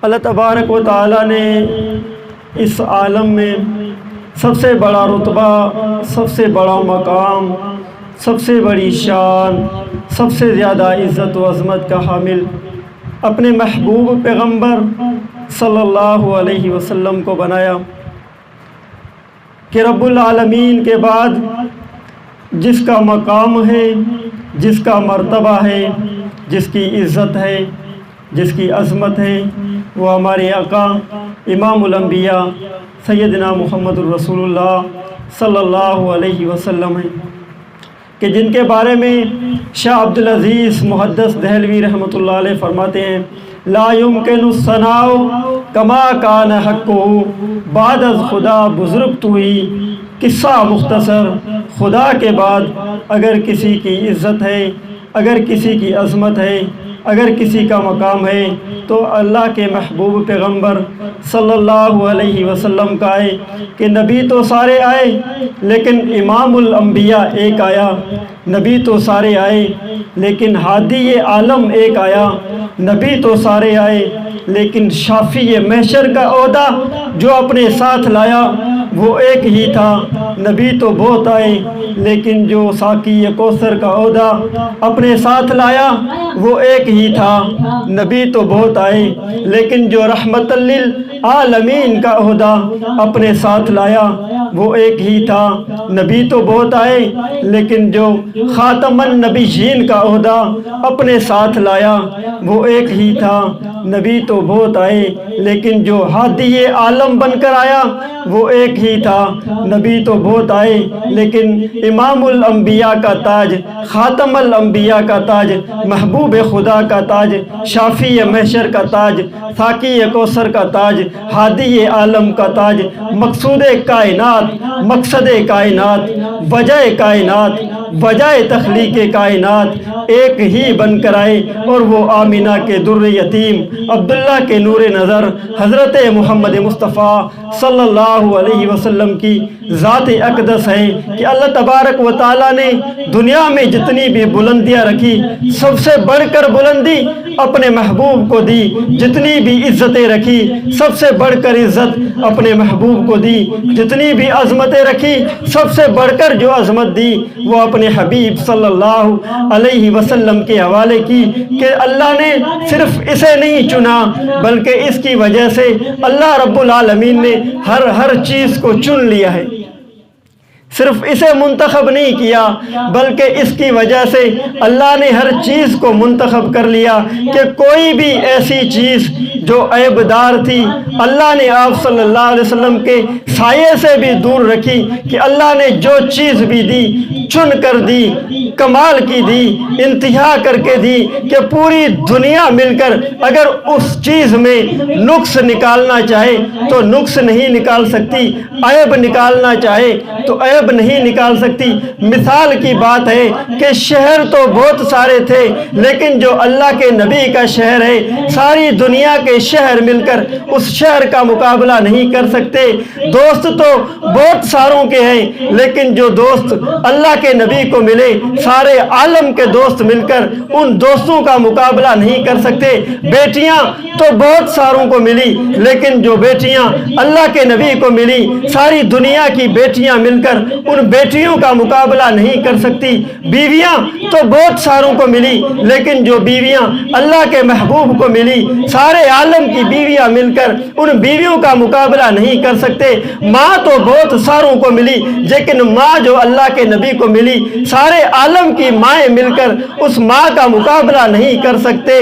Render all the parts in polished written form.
اللہ تبارک و تعالیٰ نے اس عالم میں سب سے بڑا رتبہ، سب سے بڑا مقام، سب سے بڑی شان، سب سے زیادہ عزت و عظمت کا حامل اپنے محبوب پیغمبر صلی اللہ علیہ وسلم کو بنایا کہ رب العالمین کے بعد جس کا مقام ہے، جس کا مرتبہ ہے، جس کی عزت ہے، جس کی عظمت ہے، وہ ہمارے آقا امام الانبیاء سیدنا محمد الرسول اللہ صلی اللہ علیہ وسلم ہیں، کہ جن کے بارے میں شاہ عبدالعزیز محدث دہلوی رحمۃ اللہ علیہ فرماتے ہیں لا یمکن الثناء کما کان حقہ بعد از خدا بزرگ تو ہی۔ قصہ مختصر، خدا کے بعد اگر کسی کی عزت ہے، اگر کسی کی عظمت ہے، اگر کسی کا مقام ہے تو اللہ کے محبوب پیغمبر صلی اللہ علیہ وسلم کا ہے کہ نبی تو سارے آئے لیکن امام الانبیاء ایک آیا، نبی تو سارے آئے لیکن ہادی عالم ایک آیا، نبی تو سارے آئے لیکن شافی محشر کا عہدہ جو اپنے ساتھ لایا وہ ایک ہی تھا۔ نبی تو بہت آئے لیکن جو ساقی کوثر کا عہدہ اپنے ساتھ لایا وہ ایک ہی تھا۔ نبی تو بہت آئے لیکن جو رحمت للعالمین کا عہدہ اپنے ساتھ لایا وہ ایک ہی تھا۔ نبی تو بہت آئے لیکن جو خاتم النبیین کا عہدہ اپنے ساتھ لایا وہ ایک ہی تھا۔ نبی تو بہت آئے لیکن جو ہادی عالم بن کر آیا وہ ایک ہی تھا۔ نبی تو بہت آئے لیکن امام الانبیاء کا تاج، خاتم الانبیاء کا تاج، محبوب خدا کا تاج، شافی محشر کا تاج، ساقی کوثر کا تاج، ہادی عالم کا تاج، مقصود کائنات، مقصد کائنات، وجہ کائنات، وجہ تخلیق کائنات ایک ہی بن کر آئے، اور وہ آمینہ کے در یتیم، عبداللہ کے نور نظر، حضرت محمد مصطفیٰ صلی اللہ علیہ وسلم کی ذات اقدس ہے کہ اللہ تبارک و تعالیٰ نے دنیا میں جتنی بھی بلندیاں رکھی سب سے بڑھ کر بلندی اپنے محبوب کو دی، جتنی بھی عزتیں رکھی سب سے بڑھ کر عزت اپنے محبوب کو دی، جتنی بھی عظمتیں رکھی سب سے بڑھ کر جو عظمت دی وہ اپنے حبیب صلی اللہ علیہ وسلم کے حوالے کی کہ اللہ نے صرف اسے نہیں چنا بلکہ اس کی وجہ سے اللہ رب العالمین نے ہر چیز کو چن لیا ہے، صرف اسے منتخب نہیں کیا بلکہ اس کی وجہ سے اللہ نے ہر چیز کو منتخب کر لیا کہ کوئی بھی ایسی چیز جو عیب دار تھی اللہ نے آپ صلی اللہ علیہ وسلم کے سائے سے بھی دور رکھی کہ اللہ نے جو چیز بھی دی چن کر دی، کمال کی دی، انتہا کر کے دی کہ پوری دنیا مل کر اگر اس چیز میں نقص نکالنا چاہے تو نقص نہیں نکال سکتی، عیب نکالنا چاہے تو عیب نہیں نکال سکتی۔ مثال کی بات ہے کہ شہر تو بہت سارے تھے لیکن جو اللہ کے نبی کا شہر ہے ساری دنیا کے شہر مل کر اس شہر کا مقابلہ نہیں کر سکتے۔ دوست تو بہت ساروں کے ہیں لیکن جو دوست اللہ کے نبی کو ملے سارے عالم کے دوست مل کر ان دوستوں کا مقابلہ نہیں کر سکتے۔ بیٹیاں تو بہت ساروں کو ملی لیکن جو بیٹیاں اللہ کے نبی کو ملی ساری دنیا کی بیٹیاں مل کر ان بیٹیوں کا مقابلہ نہیں کر سکتی۔ بیویاں تو بہت ساروں کو ملی لیکن جو بیویاں اللہ کے محبوب کو ملی سارے عالم کی بیویاں مل کر ان بیویوں کا مقابلہ نہیں کر سکتے۔ ماں تو بہت ساروں کو ملی لیکن ماں جو اللہ کے نبی کو ملی سارے عالم کی مائیں مل کر اس ماں کا مقابلہ نہیں کر سکتے۔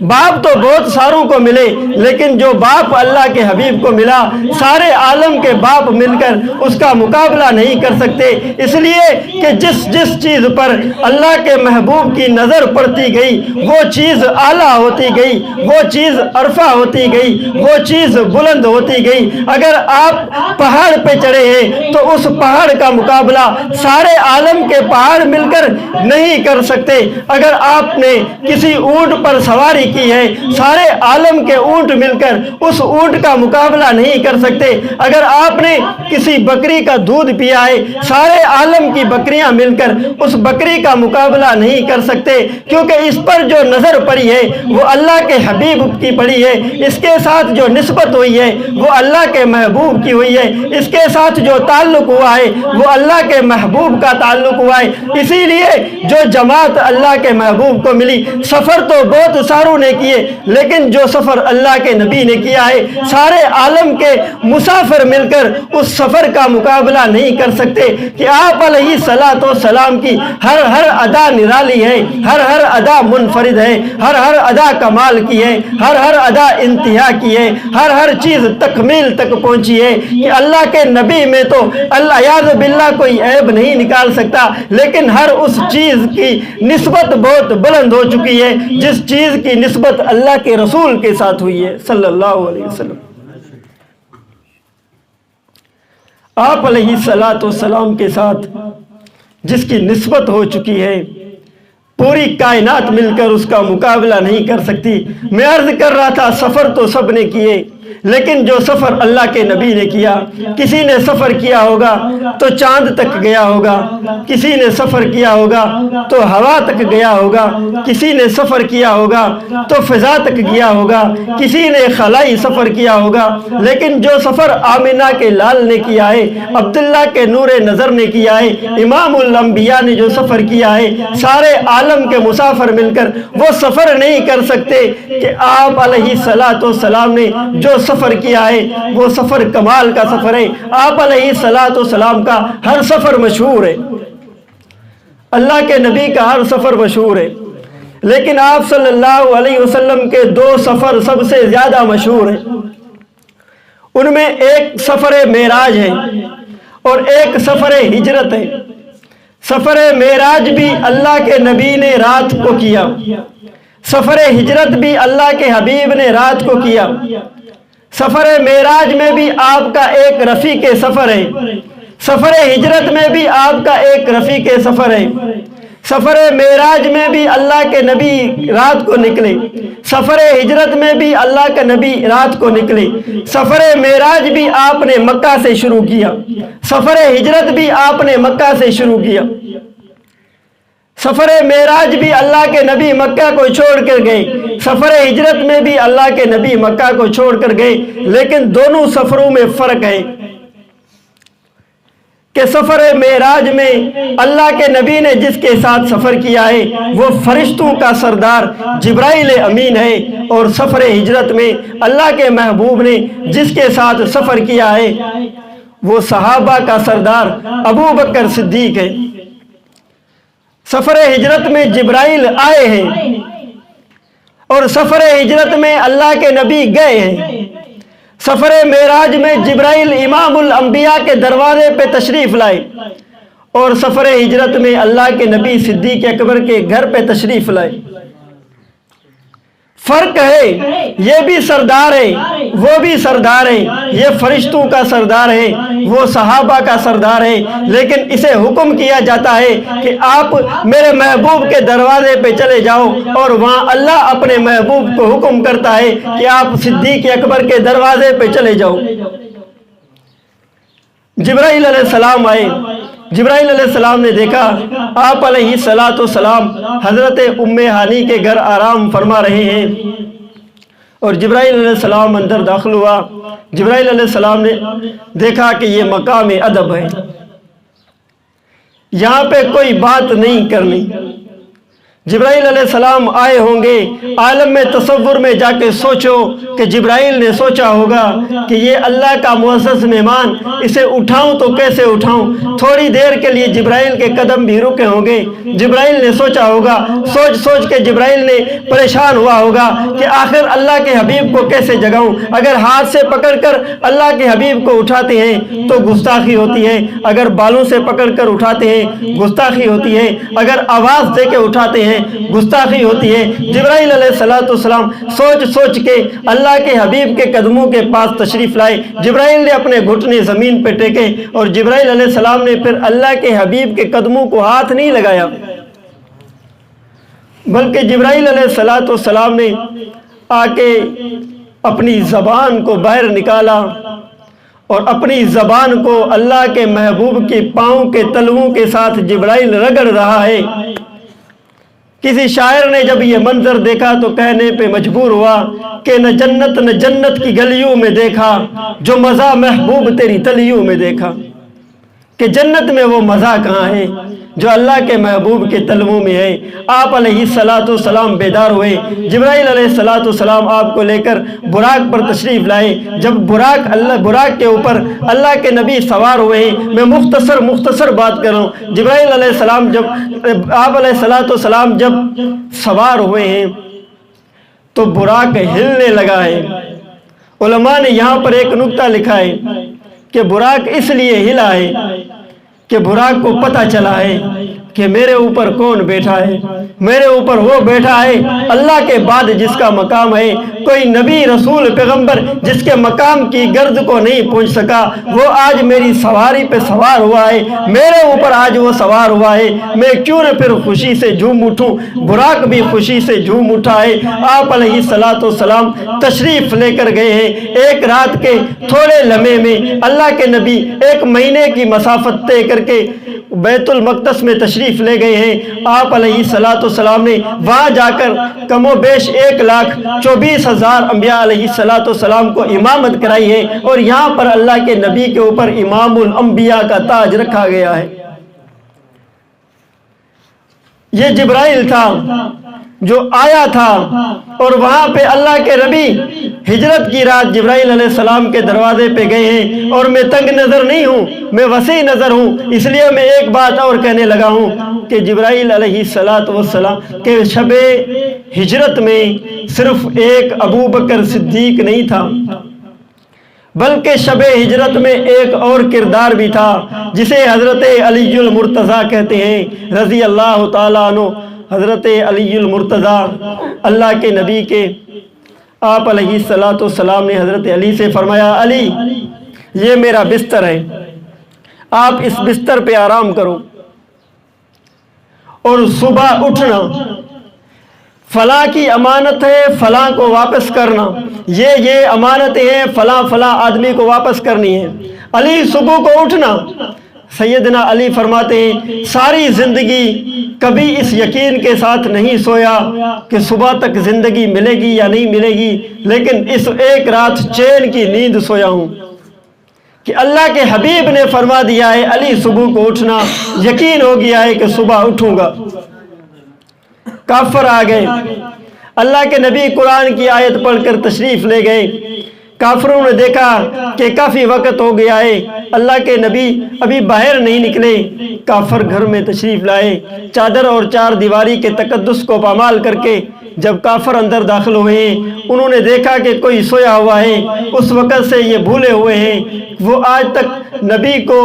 باپ تو بہت ساروں کو ملے لیکن جو باپ اللہ کے حبیب کو ملا سارے عالم کے باپ مل کر اس کا مقابلہ نہیں کر سکتے، اس لیے کہ جس چیز پر اللہ کے محبوب کی نظر پڑتی گئی وہ چیز اعلیٰ ہوتی گئی، وہ چیز عرفہ ہوتی گئی، وہ چیز بلند ہوتی گئی۔ اگر آپ پہاڑ پہ چڑھے ہیں تو اس پہاڑ کا مقابلہ سارے عالم کے پہاڑ مل کر نہیں کر سکتے۔ اگر آپ نے کسی اونٹ پر سواری سواری کی ہے، سارے عالم کے اونٹ مل کر اس اونٹ کا مقابلہ نہیں کر سکتے۔ اگر آپ نے کسی بکری کا دودھ پیا ہے، سارے عالم کی بکریاں مل کر اس بکری کا مقابلہ نہیں کر سکتے، کیونکہ اس پر جو نظر پڑی ہے وہ اللہ کے حبیب کی پڑی ہے، اس کے ساتھ جو نسبت ہوئی ہے وہ اللہ کے محبوب کی ہوئی ہے، اس کے ساتھ جو تعلق ہوا ہے وہ اللہ کے محبوب کا تعلق ہوا ہے۔ اسی لیے جو جماعت اللہ کے محبوب کو ملی، سفر تو بہت ساروں نے کیے، لیکن جو سفر اللہ کے نبی نے کیا ہے، سارے عالم کے مسافر مل کر اس سفر کا مقابلہ نہیں کر سکتے کہ آپ علیہ الصلوۃ والسلام کی ہر ادا نرالی ہے، ہر ادا منفرد ہے، ہر ادا کمال کی ہے، ہر ادا انتہا کی ہے، ہر چیز تکمیل تک پہنچی ہے کہ اللہ کے نبی میں تو اللہ یاذ باللہ کوئی عیب نہیں نکال سکتا، لیکن ہر اس چیز کی نسبت بہت بلند ہو چکی ہے جس چیز کی نسبت اللہ کے رسول کے ساتھ ہوئی ہے صلی اللہ علیہ وسلم۔ آپ علیہ الصلوۃ والسلام کے ساتھ جس کی نسبت ہو چکی ہے، پوری کائنات مل کر اس کا مقابلہ نہیں کر سکتی۔ میں عرض کر رہا تھا سفر تو سب نے کیے، لیکن جو سفر اللہ کے نبی نے کیا، کسی نے سفر کیا ہوگا تو چاند تک گیا ہوگا، کسی نے سفر کیا ہوگا تو ہوا تک گیا ہوگا، کسی نے سفر کیا ہوگا تو فضا تک گیا ہوگا، کسی نے خلائی سفر کیا ہوگا، لیکن جو سفر آمنہ کے لال نے کیا ہے، عبداللہ کے نور نظر نے کیا ہے، امام الانبیاء نے جو سفر کیا ہے، سارے عالم کے مسافر مل کر وہ سفر نہیں کر سکتے کہ آپ علیہ الصلوۃ والسلام نے جو سفر کیا ہے وہ سفر کمال کا سفر ہے۔ آپ علیہ الصلوۃ والسلام کا ہر سفر مشہور ہے، اللہ کے نبی کا ہر سفر مشہور ہے، لیکن آپ صلی اللہ علیہ وسلم کے دو سفر سب سے زیادہ مشہور ہیں۔ ان میں ایک سفر معراج ہے اور ایک سفر ہجرت ہے۔ سفر معراج بھی اللہ کے نبی نے رات کو کیا، سفر ہجرت بھی اللہ کے حبیب نے رات کو کیا۔ سفر معراج میں بھی آپ کا ایک رفیق سفر ہے، سفر ہجرت میں بھی آپ کا ایک رفیق سفر ہے۔ سفر معراج میں بھی اللہ کے نبی رات کو نکلے، سفر ہجرت میں بھی اللہ کا نبی رات کو نکلے۔ سفر معراج بھی آپ نے مکہ سے شروع کیا، سفر ہجرت بھی آپ نے مکہ سے شروع کیا۔ سفر معراج بھی اللہ کے نبی مکہ کو چھوڑ کر گئے، سفر ہجرت میں بھی اللہ کے نبی مکہ کو چھوڑ کر گئے، لیکن دونوں سفروں میں فرق ہے کہ سفر معراج میں اللہ کے نبی نے جس کے ساتھ سفر کیا ہے وہ فرشتوں کا سردار جبرائیل امین ہے، اور سفر ہجرت میں اللہ کے محبوب نے جس کے ساتھ سفر کیا ہے وہ صحابہ کا سردار ابو بکر صدیق ہے۔ سفر ہجرت میں جبرائیل آئے ہیں اور سفر ہجرت میں اللہ کے نبی گئے ہیں۔ سفر معراج میں جبرائیل امام الانبیاء کے دروازے پہ تشریف لائے، اور سفر ہجرت میں اللہ کے نبی صدیق اکبر کے گھر پہ تشریف لائے۔ فرق ہے، یہ بھی سردار ہے وہ بھی سردار ہے، یہ فرشتوں کا سردار ہے وہ صحابہ کا سردار ہے، لیکن اسے حکم کیا جاتا ہے کہ آپ میرے محبوب کے دروازے پہ چلے جاؤ، اور وہاں اللہ اپنے محبوب کو حکم کرتا ہے کہ آپ صدیق اکبر کے دروازے پہ چلے جاؤ۔ جبرائیل علیہ السلام آئے، جبرائیل علیہ السلام نے دیکھا آپ علیہ الصلوۃ والسلام حضرت ام ہانی کے گھر آرام فرما رہے ہیں، اور جبرائیل علیہ السلام اندر داخل ہوا۔ جبرائیل علیہ السلام نے دیکھا کہ یہ مقام ادب ہے، یہاں پہ کوئی بات نہیں کرنی۔ جبرائیل علیہ السلام آئے ہوں گے، عالم میں تصور میں جا کے سوچو کہ جبرائیل نے سوچا ہوگا کہ یہ اللہ کا معزز مہمان، اسے اٹھاؤں تو کیسے اٹھاؤں۔ تھوڑی دیر کے لیے جبرائیل کے قدم بھی رکے ہوں گے، جبرائیل نے سوچا ہوگا، سوچ سوچ کے جبرائیل نے پریشان ہوا ہوگا کہ آخر اللہ کے حبیب کو کیسے جگاؤں۔ اگر ہاتھ سے پکڑ کر اللہ کے حبیب کو اٹھاتے ہیں تو گستاخی ہوتی ہے، اگر بالوں سے پکڑ کر اٹھاتے ہیں گستاخی ہوتی ہے، اگر آواز دے کے اٹھاتے ہیں گستاخی ہوتی ہے۔ جبرائیل علیہ السلام سوچ سوچ کے اللہ کے حبیب کے قدموں کے پاس تشریف لائے۔ جبرائیل نے اپنے گھٹنے زمین پہ ٹیکے، اور جبرائیل علیہ السلام نے پھر اللہ کے حبیب کے قدموں کو ہاتھ نہیں لگایا، بلکہ جبرائیل علیہ السلام نے آ کے اپنی زبان کو باہر نکالا اور اپنی زبان کو اللہ کے محبوب کے پاؤں کے تلووں کے ساتھ جبرائیل رگڑ رہا ہے۔ کسی شاعر نے جب یہ منظر دیکھا تو کہنے پہ مجبور ہوا کہ نہ جنت کی گلیوں میں دیکھا جو مزہ محبوب تیری تلیوں میں دیکھا، کہ جنت میں وہ مزہ کہاں ہے جو اللہ کے محبوب کے تلووں میں ہے۔ آپ علیہ السلام بیدار ہوئے، جبرائیل علیہ السلام آپ کو لے کر براق پر تشریف لائے۔ جب براق کے اوپر اللہ کے نبی سوار ہوئے ہیں، میں مختصر بات کر رہا ہوں۔ جبرائیل علیہ السلام آپ علیہ السلام جب سوار ہوئے ہیں تو براق ہلنے لگا ہے۔ علماء نے یہاں پر ایک نکتہ لکھا ہے کہ براق اس لیے ہلا ہے کہ براق کو پتہ چلا ہے کہ میرے اوپر کون بیٹھا ہے، میرے اوپر وہ بیٹھا ہے اللہ کے بعد جس کا مقام ہے۔ کوئی نبی رسول پیغمبر جس کے مقام کی گرد کو نہیں پہنچ سکا، وہ آج میری سواری پہ سوار ہوا ہے، میرے اوپر آج وہ سوار ہوا ہے، میں کیوں نہ پھر خوشی سے جھوم اٹھوں۔ براق بھی خوشی سے جھوم اٹھا ہے۔ آپ علیہ السلام تشریف لے کر گئے ہیں۔ ایک رات کے تھوڑے لمحے میں اللہ کے نبی 1 مہینے کی مسافت طے کر کے بیت المقدس میں تشریف لے گئے ہیں۔ آپ علیہ السلام نے وہاں جا کر کم و بیش 1,24,000 انبیاء علیہ السلام کو امامت کرائی ہے، اور یہاں پر اللہ کے نبی کے اوپر امام الانبیاء کا تاج رکھا گیا ہے۔ یہ جبرائیل تھا جو آیا تھا، اور وہاں پہ اللہ کے نبی ہجرت کی رات جبرائیل علیہ السلام کے دروازے پہ گئے ہیں۔ اور میں تنگ نظر نہیں ہوں، میں وسیع نظر ہوں، اس لیے میں ایک بات اور کہنے لگا ہوں کہ جبرائیل علیہ السلام کے شب ہجرت میں صرف ایک ابو بکر صدیق نہیں تھا، بلکہ شب ہجرت میں ایک اور کردار بھی تھا جسے حضرت علی المرتضیٰ کہتے ہیں رضی اللہ تعالیٰ عنہ۔ حضرت علی المرتضیٰ اللہ کے نبی کے آپ علیہ السلام نے حضرت علی سے فرمایا، علی یہ میرا بستر ہے، آپ اس بستر پہ آرام کرو، اور صبح اٹھنا فلاں کی امانت ہے فلاں کو واپس کرنا، یہ امانتیں ہیں فلاں آدمی کو واپس کرنی ہے۔ علی صبح کو اٹھنا، سیدنا علی فرماتے ہیں ساری زندگی کبھی اس یقین کے ساتھ نہیں سویا کہ صبح تک زندگی ملے گی یا نہیں ملے گی، لیکن اس ایک رات چین کی نیند سویا ہوں کہ اللہ کے حبیب نے فرما دیا ہے علی صبح کو اٹھنا، یقین ہو گیا ہے کہ صبح اٹھوں گا۔ کافر آ گئے، اللہ کے نبی قرآن کی آیت پڑھ کر تشریف لے گئے۔ کافروں نے دیکھا کہ کافی وقت ہو گیا ہے، اللہ کے نبی ابھی باہر نہیں نکلے۔ کافر گھر میں تشریف لائے، چادر اور 4 دیواری کے تقدس کو پامال کر کے جب کافر اندر داخل ہوئے ہیں، انہوں نے دیکھا کہ کوئی سویا ہوا ہے۔ اس وقت سے یہ بھولے ہوئے ہیں، وہ آج تک نبی کو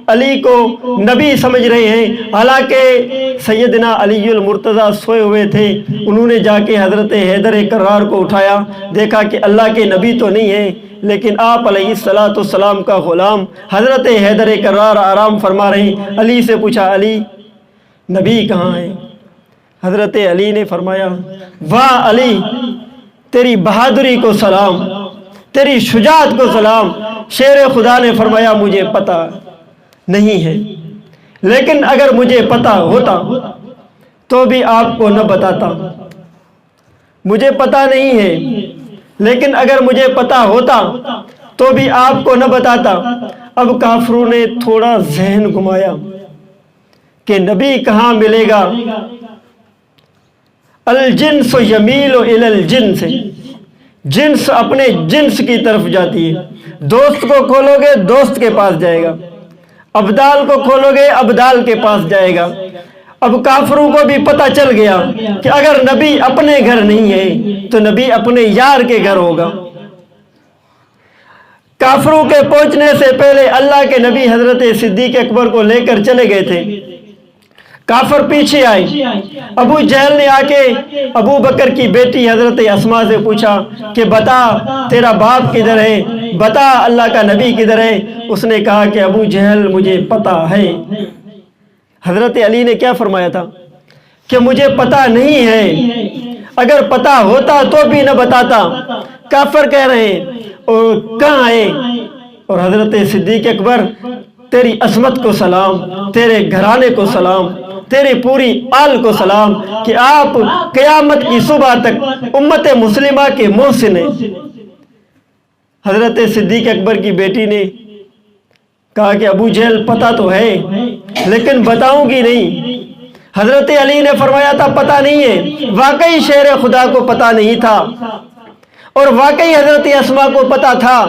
علی کو نبی سمجھ رہے ہیں، حالانکہ سیدنا علی المرتضیٰ سوئے ہوئے تھے۔ انہوں نے جا کے حضرت حیدر کرار کو اٹھایا، دیکھا کہ اللہ کے نبی تو نہیں ہے، لیکن آپ علیہ السلام کا غلام حضرت حیدر کرار آرام فرما رہے ہیں۔ علی سے پوچھا، علی نبی کہاں ہے؟ حضرت علی نے فرمایا، واہ علی تیری بہادری کو سلام، تیری شجاعت کو سلام۔ شیر خدا نے فرمایا مجھے پتہ نہیں ہے، لیکن اگر مجھے پتہ ہوتا تو بھی آپ کو نہ بتاتا۔ مجھے پتہ نہیں ہے، لیکن اگر مجھے پتہ ہوتا تو بھی آپ کو نہ بتاتا۔ اب کافروں نے تھوڑا ذہن گھمایا کہ نبی کہاں ملے گا، الجنس یمیل الی الجنس، جنس اپنے جنس کی طرف جاتی ہے۔ دوست کو کھولو گے دوست کے پاس جائے گا، ابدال کو کھولو گے ابدال کے پاس جائے گا۔ اب کافروں کو بھی پتہ چل گیا کہ اگر نبی اپنے گھر نہیں ہے تو نبی اپنے یار کے گھر ہوگا۔ کافروں کے پہنچنے سے پہلے اللہ کے نبی حضرت صدیق اکبر کو لے کر چلے گئے تھے۔ کافر پیچھے آئے، ابو جہل نے آ کے ابو بکر کی بیٹی حضرت اسما سے پوچھا کہ بتا تیرا باپ کدھر ہے، بتا اللہ کا نبی کدھر ہے۔ اس نے کہا کہ ابو جہل مجھے پتہ ہے۔ حضرت علی نے کیا فرمایا تھا کہ مجھے پتہ نہیں ہے، اگر پتہ ہوتا تو بھی نہ بتاتا۔ کافر کہہ رہے ہیں اور کہاں آئے؟ اور حضرت صدیق اکبر، تیری عظمت کو سلام، تیرے گھرانے کو سلام، تیری پوری آل کو سلام کہ آپ قیامت کی صبح تک امت مسلمہ کے محسن ہیں۔ حضرت صدیق اکبر کی بیٹی نے کہا کہ ابو جہل پتہ تو ہے لیکن بتاؤں گی نہیں۔ حضرت علی نے فرمایا تھا پتہ نہیں ہے، واقعی شیر خدا کو پتہ نہیں تھا، اور واقعی حضرت اسماء کو پتہ تھا۔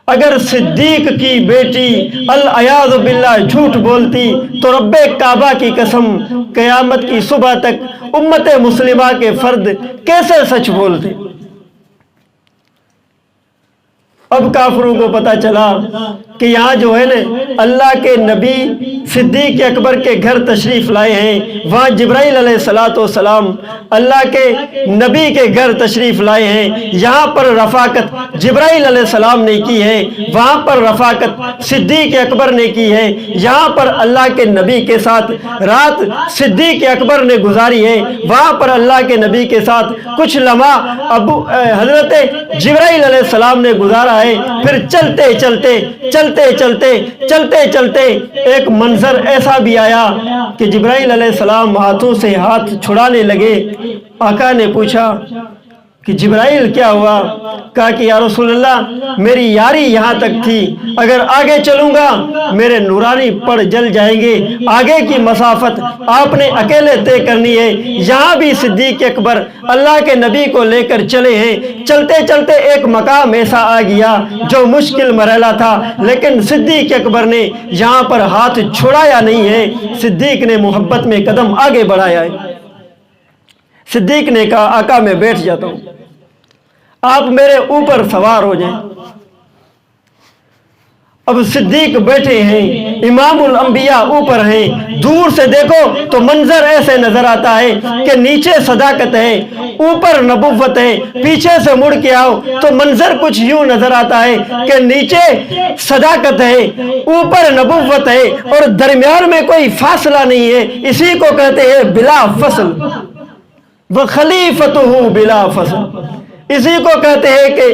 اگر صدیق کی بیٹی العیاذ باللہ جھوٹ بولتی تو رب کعبہ کی قسم قیامت کی صبح تک امت مسلمہ کے فرد کیسے سچ بولتے؟ اب کافروں کو پتہ چلا کہ یہاں جو ہے نا اللہ کے نبی صدیق اکبر کے گھر تشریف لائے ہیں، وہاں جبرائیل علیہ السلام اللہ کے نبی کے گھر تشریف لائے ہیں، یہاں پر رفاقت جبرائیل علیہ السلام نے کی ہے، وہاں پر رفاقت صدیق اکبر نے کی ہے، یہاں پر اللہ کے نبی کے ساتھ رات صدیق اکبر نے گزاری ہے، وہاں پر اللہ کے نبی کے ساتھ کچھ لمحہ حضرت جبرائیل علیہ السلام نے گزارا ہے۔ پھر چلتے ایک منظر ایسا بھی آیا کہ جبرائیل علیہ السلام ہاتھوں سے ہاتھ چھڑانے لگے۔ آقا نے پوچھا کہ جبرائیل کیا ہوا؟ کہا کہ یا رسول اللہ میری یاری یہاں تک تھی، اگر آگے چلوں گا میرے نورانی پڑ جل جائیں گے، آگے کی مسافت آپ نے اکیلے طے کرنی ہے۔ یہاں بھی صدیق اکبر اللہ کے نبی کو لے کر چلے ہیں، چلتے چلتے ایک مقام ایسا آ گیا جو مشکل مرحلہ تھا، لیکن صدیق اکبر نے یہاں پر ہاتھ چھڑایا نہیں ہے، صدیق نے محبت میں قدم آگے بڑھایا ہے۔ صدیق نے کہا آقا میں بیٹھ جاتا ہوں، آپ میرے اوپر سوار ہو جائیں۔ اب صدیق بیٹھے ہیں، امام الانبیاء اوپر ہیں، دور سے دیکھو تو منظر ایسے نظر آتا ہے کہ نیچے صداقت ہے، اوپر نبوت ہے، پیچھے سے مڑ کے آؤ تو منظر کچھ یوں نظر آتا ہے کہ نیچے صداقت ہے، اوپر نبوت ہے، اور درمیان میں کوئی فاصلہ نہیں ہے۔ اسی کو کہتے ہیں بلا فصل، وَخَلِيفَتُهُ بِلَا فَصْلٍ، اسی کو کہتے ہیں کہ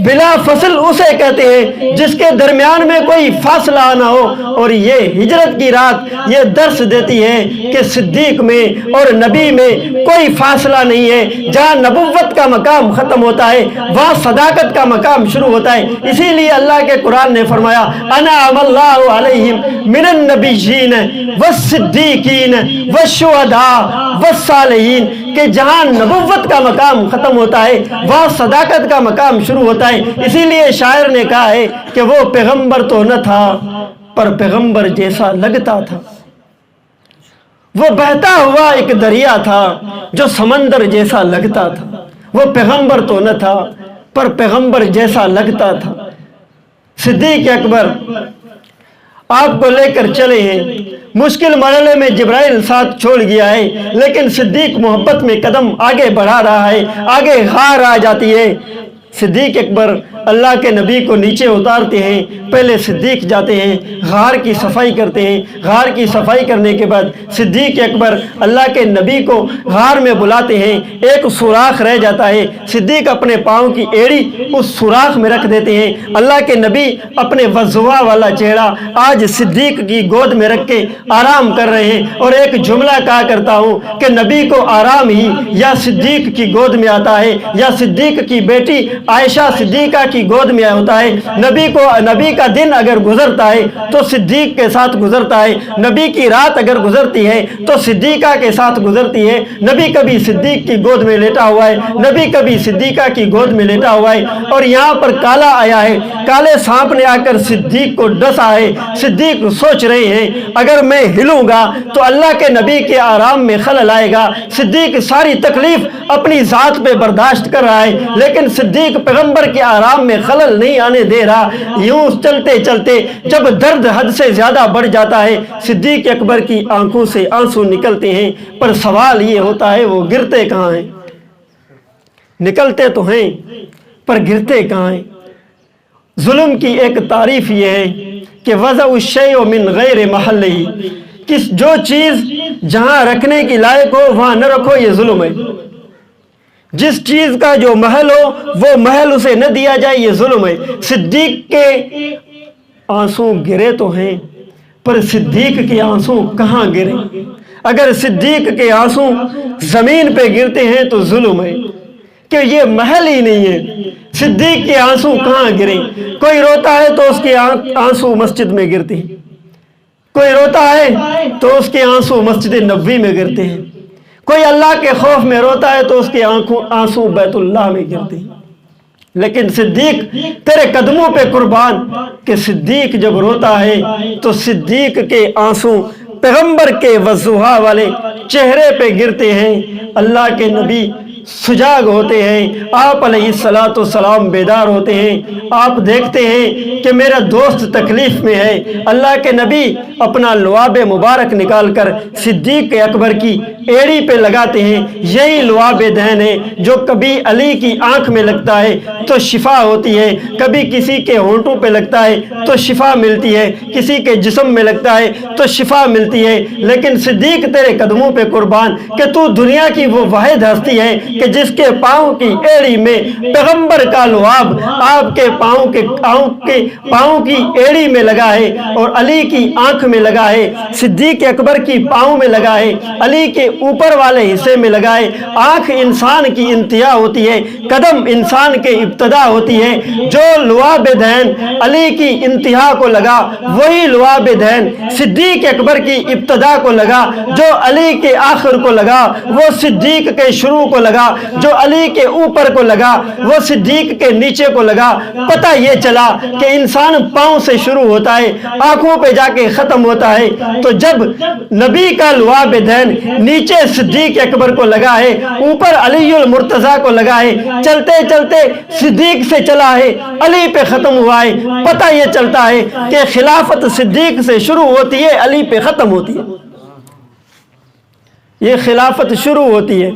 بلا فصل اسے کہتے ہیں جس کے درمیان میں کوئی فاصلہ نہ ہو۔ اور یہ ہجرت کی رات یہ درس دیتی ہے کہ صدیق میں اور نبی میں کوئی فاصلہ نہیں ہے، جہاں نبوت کا مقام ختم ہوتا ہے وہاں صداقت کا مقام شروع ہوتا ہے۔ اسی لیے اللہ کے قرآن نے فرمایا انعم اللہ علیہم من النبیین والصدیقین والشہداء والصالحین، کہ جہاں نبوت کا مقام ختم ہوتا ہے وہاں صداقت کا مقام شروع ہوتا ہے۔ اسی لیے شاعر نے کہا ہے کہ وہ پیغمبر تو نہ تھا پر پیغمبر جیسا لگتا تھا، وہ بہتا ہوا ایک دریا تھا جو سمندر جیسا لگتا تھا، وہ پیغمبر تو نہ تھا پر پیغمبر جیسا لگتا تھا۔ صدیق اکبر آپ کو لے کر چلے ہیں، مشکل مرحلے میں جبرائیل ساتھ چھوڑ گیا ہے، لیکن صدیق محبت میں قدم آگے بڑھا رہا ہے، آگے غار آ جاتی ہے۔ صدیق اکبر اللہ کے نبی کو نیچے اتارتے ہیں، پہلے صدیق جاتے ہیں، غار کی صفائی کرتے ہیں، غار کی صفائی کرنے کے بعد صدیق اکبر اللہ کے نبی کو غار میں بلاتے ہیں، ایک سوراخ رہ جاتا ہے، صدیق اپنے پاؤں کی ایڑی اس سوراخ میں رکھ دیتے ہیں۔ اللہ کے نبی اپنے وضوا والا چہرہ آج صدیق کی گود میں رکھ کے آرام کر رہے ہیں، اور ایک جملہ کہا کرتا ہوں کہ نبی کو آرام ہی یا صدیق کی گود میں آتا ہے یا صدیق کی بیٹی عائشہ صدیقہ کی گود میں ہوتا ہے۔ نبی کا دن اگر گزرتا ہے تو صدیق کے ساتھ گزرتا ہے، نبی کی رات اگر گزرتی ہے تو صدیقہ کے ساتھ گزرتی ہے۔ نبی کبھی صدیق کی گود میں لیٹا ہوا ہے، نبی کبھی صدیقہ کی گود میں لیٹا ہوا ہے، اور یہاں پر کالا آیا ہے، کالے سانپ نے آ کر صدیق کو ڈسا ہے۔ صدیق سوچ رہے ہیں اگر میں ہلوں گا تو اللہ کے نبی کے آرام میں خلل آئے گا۔ صدیق ساری تکلیف اپنی ذات پہ برداشت کر رہا ہے، لیکن صدیق پیغمبر کے آرام میں خلل نہیں آنے دے رہا۔ یوں چلتے چلتے جب درد حد سے زیادہ بڑھ جاتا ہے صدیق اکبر کی آنکھوں سے آنسو نکلتے ہیں، پر سوال یہ ہوتا ہے وہ گرتے کہاں ہیں؟ نکلتے تو ہیں پر گرتے کہاں ہیں؟ ظلم کی ایک تعریف یہ ہے کہ وضع الشیء من غیر محلہ، کہ جو چیز جہاں رکھنے کی لائق ہو وہاں نہ رکھو، یہ ظلم ہے۔ جس چیز کا جو محل ہو وہ محل اسے نہ دیا جائے، یہ ظلم ہے۔ صدیق کے آنسو گرے تو ہیں، پر صدیق کے آنسو کہاں گرے؟ اگر صدیق کے آنسو زمین پہ گرتے ہیں تو ظلم ہے، کہ یہ محل ہی نہیں ہے۔ صدیق کے آنسو کہاں گرے؟ کوئی روتا ہے تو اس کے آنسو مسجد میں گرتے ہیں، کوئی روتا ہے تو اس کے آنسو مسجد نبوی میں گرتے ہیں، کوئی اللہ کے خوف میں روتا ہے تو اس کے آنسو بیت اللہ میں گرتے ہیں۔ لیکن صدیق تیرے قدموں پہ قربان، کہ صدیق جب روتا ہے تو صدیق کے آنسو پیغمبر کے وضحا والے چہرے پہ گرتے ہیں۔ اللہ کے نبی سجاگ ہوتے ہیں، آپ علیہ الصلوۃ والسلام بیدار ہوتے ہیں، آپ دیکھتے ہیں کہ میرا دوست تکلیف میں ہے۔ اللہ کے نبی اپنا لعاب مبارک نکال کر صدیق اکبر کی ایڑی پہ لگاتے ہیں۔ یہی لعاب دہن ہے جو کبھی علی کی آنکھ میں لگتا ہے تو شفا ہوتی ہے، کبھی کسی کے ہونٹوں پہ لگتا ہے تو شفا ملتی ہے، کسی کے جسم میں لگتا ہے تو شفا ملتی ہے۔ لیکن صدیق تیرے قدموں پہ قربان، کہ تو دنیا کی وہ واحد ہستی ہے کہ جس کے پاؤں کی ایڑی میں پیغمبر کا لعاب آپ کے پاؤں کی ایڑی میں لگا ہے، اور علی کی آنکھ میں لگا ہے، صدیق اکبر کی پاؤں میں لگا ہے، علی کے اوپر والے حصے میں لگا ہے۔ آنکھ انسان کی انتہا ہوتی ہے، قدم انسان کے ابتدا ہوتی ہے۔ جو لعاب دہن علی کی انتہا کو لگا وہی لعاب دہن صدیق اکبر کی ابتدا کو لگا، جو علی کے آخر کو لگا وہ صدیق کے شروع کو لگا، جو علی کے اوپر کو لگا وہ صدیق کے نیچے کو لگا۔ پتہ یہ چلا کہ انسان پاؤں سے شروع ہوتا ہے، آنکھوں پہ جا کے ختم ہوتا ہے۔ تو جب نبی کا لعاب دہن نیچے صدیق اکبر کو لگا ہے، اوپر علی المرتضیٰ کو لگا ہے، چلتے چلتے صدیق سے چلا ہے، علی پہ ختم ہوا ہے۔ پتہ یہ چلتا ہے کہ خلافت صدیق سے شروع ہوتی ہے، علی پہ ختم ہوتی ہے۔ یہ خلافت شروع ہوتی ہے،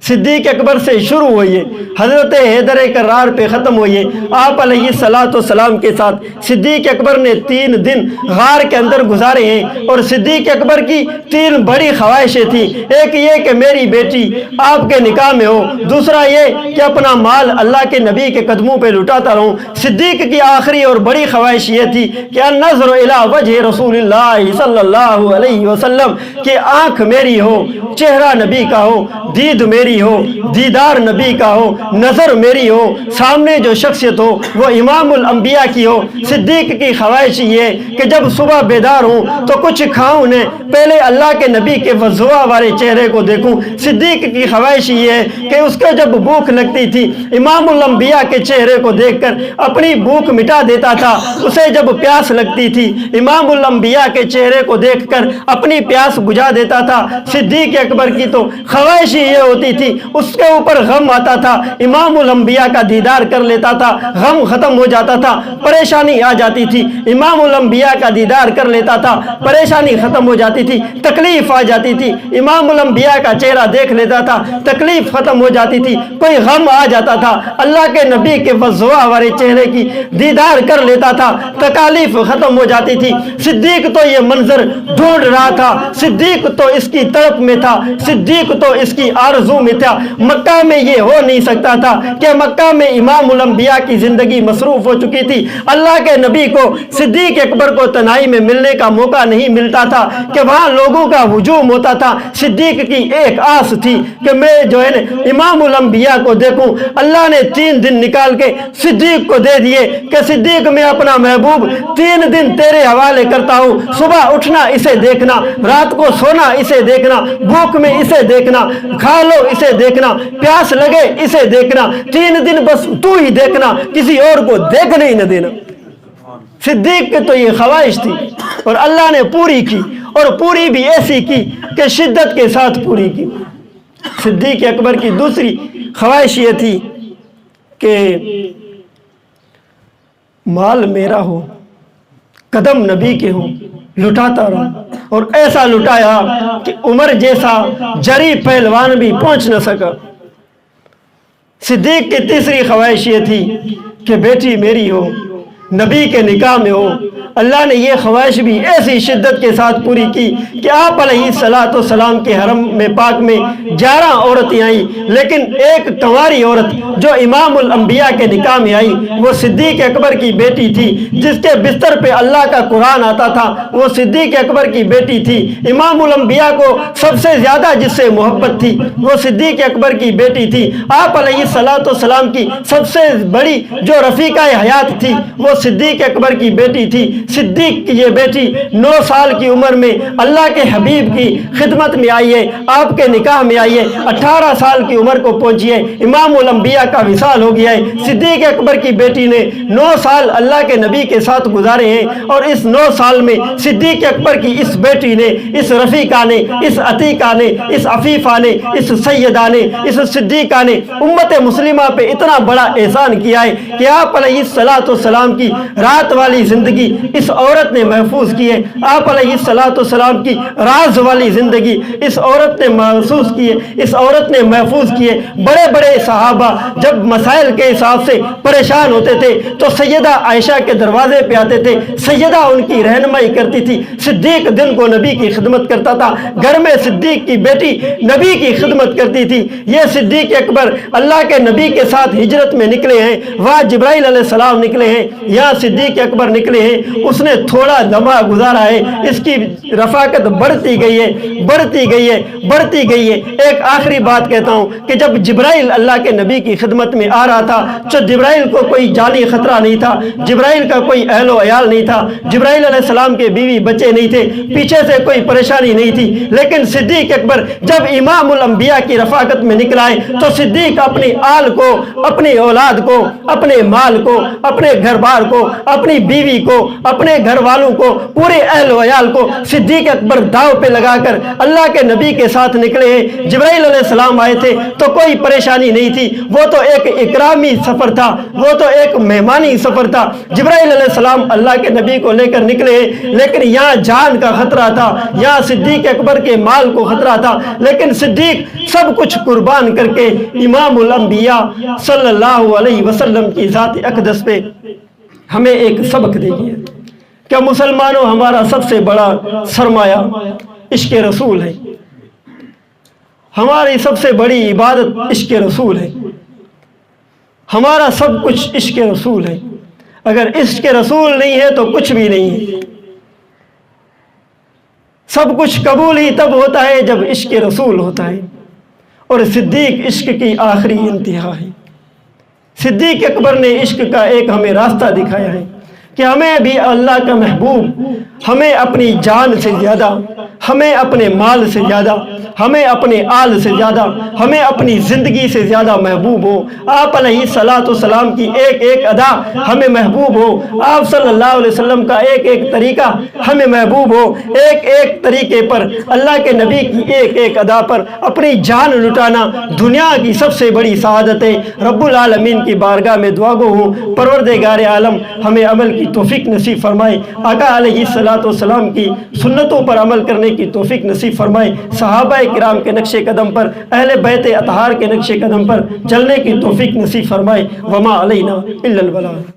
صدیق اکبر سے شروع ہوئی ہے، حضرت حیدر کرار پہ ختم ہوئی ہے۔ آپ علیہ الصلوۃ والسلام کے ساتھ صدیق اکبر نے 3 دن غار کے اندر گزارے ہیں، اور صدیق اکبر کی 3 بڑی خواہشیں تھیں۔ ایک یہ کہ میری بیٹی آپ کے نکاح میں ہو، دوسرا یہ کہ اپنا مال اللہ کے نبی کے قدموں پہ لٹاتا رہوں۔ صدیق کی آخری اور بڑی خواہش یہ تھی کہ النظر الی وجہ رسول اللہ صلی اللہ علیہ وسلم، کہ آنکھ میری ہو، چہرہ نبی کا ہو، دید میری ہو، دیدار نبی کا ہو، نظر میری ہو، سامنے جو شخصیت ہو وہ امام الانبیاء کی ہو۔ صدیق کی خواہش یہ کہ جب صبح بیدار ہوں تو کچھ کھاؤں نے، پہلے اللہ کے نبی کے وضحا والے چہرے کو دیکھوں۔ صدیق کی خواہش یہ ہے کہ اس کو جب بھوک لگتی تھی امام الانبیاء کے چہرے کو دیکھ کر اپنی بھوک مٹا دیتا تھا، اسے جب پیاس لگتی تھی امام الانبیاء کے چہرے کو دیکھ کر اپنی پیاس بجھا دیتا تھا۔ صدیق اکبر کی تو خواہش یہ ہوتی تھی، اس کے اوپر غم آتا تھا، امام الانبیاء کا دیدار کر لیتا تھا، غم ختم ہو جاتا تھا، پریشانی آ جاتی تھی، امام الانبیاء کا دیدار کر لیتا تھا، پریشانی ختم ہو جاتی تھی، تکلیف آ جاتی تھی، امام الانبیاء کا چہرہ دیکھ لیتا تھا، تکلیف ختم ہو جاتی تھی، کوئی غم آ جاتا تھا، اللہ کے نبی کے وضحا والے چہرے کی دیدار کر لیتا تھا، تکالیف ختم ہو جاتی تھی۔ صدیق تو یہ منظر ڈھونڈ رہا تھا، صدیق تو اس کی تڑپ میں تھا، صدیق تو اس کی آرزو میں تھا۔ مکہ میں یہ ہو نہیں سکتا تھا کہ مکہ میں امام الانبیاء کی زندگی مصروف ہو چکی تھی، اللہ کے نبی کو صدیق اکبر کو تنہائی میں ملنے کا موقع نہیں ملتا تھا، کہ وہاں لوگوں کا ہجوم ہوتا تھا۔ صدیق کی ایک آس تھی کہ میں جو ہے امام الانبیاء کو دیکھوں۔ اللہ نے 3 دن نکال کے صدیق کو دے دیے کہ صدیق میں اپنا محبوب 3 دن تیرے حوالے کرتا ہوں، صبح اٹھنا اسے دیکھنا، رات کو سونا اسے دیکھنا، بھوک میں اسے دیکھنا، کھا لو اسے دیکھنا، پیاس لگے اسے دیکھنا، 3 دن بس تو ہی دیکھنا، کسی اور کو دیکھنے ہی نہ دینا۔ صدیق کی تو یہ خواہش تھی اور اللہ نے پوری کی، اور پوری بھی ایسی کی کہ شدت کے ساتھ پوری کی۔ صدیق اکبر کی دوسری خواہش یہ تھی کہ مال میرا ہو، قدم نبی کے ہوں، لٹاتا رہا، اور ایسا لٹایا کہ عمر جیسا جری پہلوان بھی پہنچ نہ سکا۔ صدیق کی تیسری خواہش یہ تھی کہ بیٹی میری ہو، نبی کے نکاح میں ہو۔ اللہ نے یہ خواہش بھی ایسی شدت کے ساتھ پوری کی کہ آپ علیہ السلام کے حرم میں پاک میں 11 عورتیں آئیں، لیکن ایک کنواری عورت جو امام الانبیاء کے نکاح میں آئی وہ صدیق اکبر کی بیٹی تھی، جس کے بستر پہ اللہ کا قرآن آتا تھا، وہ صدیق اکبر کی بیٹی تھی۔ امام الانبیاء کو سب سے زیادہ جس سے محبت تھی وہ صدیق اکبر کی بیٹی تھی۔ آپ علیہ السلام کی سب سے بڑی جو رفیقہ حیات تھی وہ صدیق اکبر کی بیٹی تھی۔ صدیق کی یہ بیٹی 9 سال کی عمر میں اللہ کے حبیب کی خدمت میں آئی ہے، آپ کے نکاح میں آئی ہے، 18 سال کی عمر کو پہنچی ہے، امام الانبیاء کا وصال ہو گیا ہے۔ صدیق اکبر کی بیٹی نے 9 سال اللہ کے نبی کے ساتھ گزارے ہیں، اور اس 9 سال میں صدیق اکبر کی اس بیٹی نے، اس رفیقہ نے، اس عتیقہ نے، اس عفیفہ نے، اس سیدہ نے، اس صدیقہ نے امت مسلمہ پہ اتنا بڑا احسان کیا ہے کہ آپ علیہ السلام کی رات والی زندگی اس عورت نے محفوظ کی ہے۔ آپ علیہ السلام کی راز والی زندگی اس عورت نے محفوظ کی ہے، اس عورت نے محفوظ کی ہے۔ بڑے بڑے صحابہ جب مسائل کے حساب سے پریشان ہوتے تھے تو سیدہ عائشہ کے دروازے پہ آتے تھے، سیدہ ان کی رہنمائی کرتی تھی۔ صدیق دن کو نبی کی خدمت کرتا تھا، گھر میں صدیق کی بیٹی نبی کی خدمت کرتی تھی۔ یہ صدیق اکبر اللہ کے نبی کے ساتھ ہجرت میں نکلے ہیں، وہاں جبرائیل علیہ السلام نکلے ہیں، یہاں صدیق اکبر نکلے ہیں۔ اس نے تھوڑا لمحہ گزارا ہے، اس کی رفاقت بڑھتی گئی ہے، بڑھتی گئی ہے، بڑھتی گئی ہے۔ ایک آخری بات کہتا ہوں کہ جب جبرائیل اللہ کے نبی کی خدمت میں آ رہا تھا تو جبرائیل کو کوئی جانی خطرہ نہیں تھا، جبرائیل کا کوئی اہل و عیال نہیں تھا، جبرائیل علیہ السلام کے بیوی بچے نہیں تھے، پیچھے سے کوئی پریشانی نہیں تھی۔ لیکن صدیق اکبر جب امام الانبیاء کی رفاقت میں نکلا ہے تو صدیق اپنی آل کو، اپنی اولاد کو، اپنے مال کو، اپنے گھر بار کو، اپنی بیوی کو، اپنے گھر والوں کو، پورے اہل و عیال کو صدیق اکبر داؤ پہ لگا کر اللہ کے نبی کے ساتھ نکلے ہیں۔ جبرائیل علیہ السلام آئے تھے تو کوئی پریشانی نہیں تھی، وہ تو ایک اکرامی سفر تھا، وہ تو ایک مہمانی سفر تھا۔ جبرائیل علیہ السلام اللہ کے نبی کو لے کر نکلے ہیں، لیکن یہاں جان کا خطرہ تھا، یہاں صدیق اکبر کے مال کو خطرہ تھا، لیکن صدیق سب کچھ قربان کر کے امام الانبیاء صلی اللہ علیہ وسلم کی ذات اقدس پہ ہمیں ایک سبق دے گی کہ مسلمانوں ہمارا سب سے بڑا سرمایہ عشق رسول ہے، ہماری سب سے بڑی عبادت عشق رسول ہے، ہمارا سب کچھ عشق رسول ہے۔ اگر عشق رسول نہیں ہے تو کچھ بھی نہیں ہے۔ سب کچھ قبول ہی تب ہوتا ہے جب عشق رسول ہوتا ہے، اور صدیق عشق کی آخری انتہا ہے۔ صدیق اکبر نے عشق کا ایک ہمیں راستہ دکھایا ہے کہ ہمیں بھی اللہ کا محبوب، ہمیں اپنی جان سے زیادہ، ہمیں اپنے مال سے زیادہ، ہمیں اپنے آل سے زیادہ، ہمیں اپنی زندگی سے زیادہ محبوب ہو۔ آپ علیہ السلام کی ایک ایک ادا ہمیں محبوب ہو، آپ صلی اللہ علیہ وسلم کا ایک ایک طریقہ ہمیں محبوب ہو۔ ایک ایک طریقے پر اللہ کے نبی کی ایک ایک ادا پر اپنی جان لٹانا دنیا کی سب سے بڑی سعادت ہے۔ رب العالمین کی بارگاہ میں دعا گو ہوں، پروردگار عالم ہمیں عمل کی توفیق نصیب فرمائے، آقا علیہ السلام کی سنتوں پر عمل کرنے کی توفیق نصیب فرمائے، صحابہ کرام کے نقش قدم پر، اہل بیت اطہار کے نقش قدم پر چلنے کی توفیق نصیب فرمائے۔ وما علینا الا البلاغ۔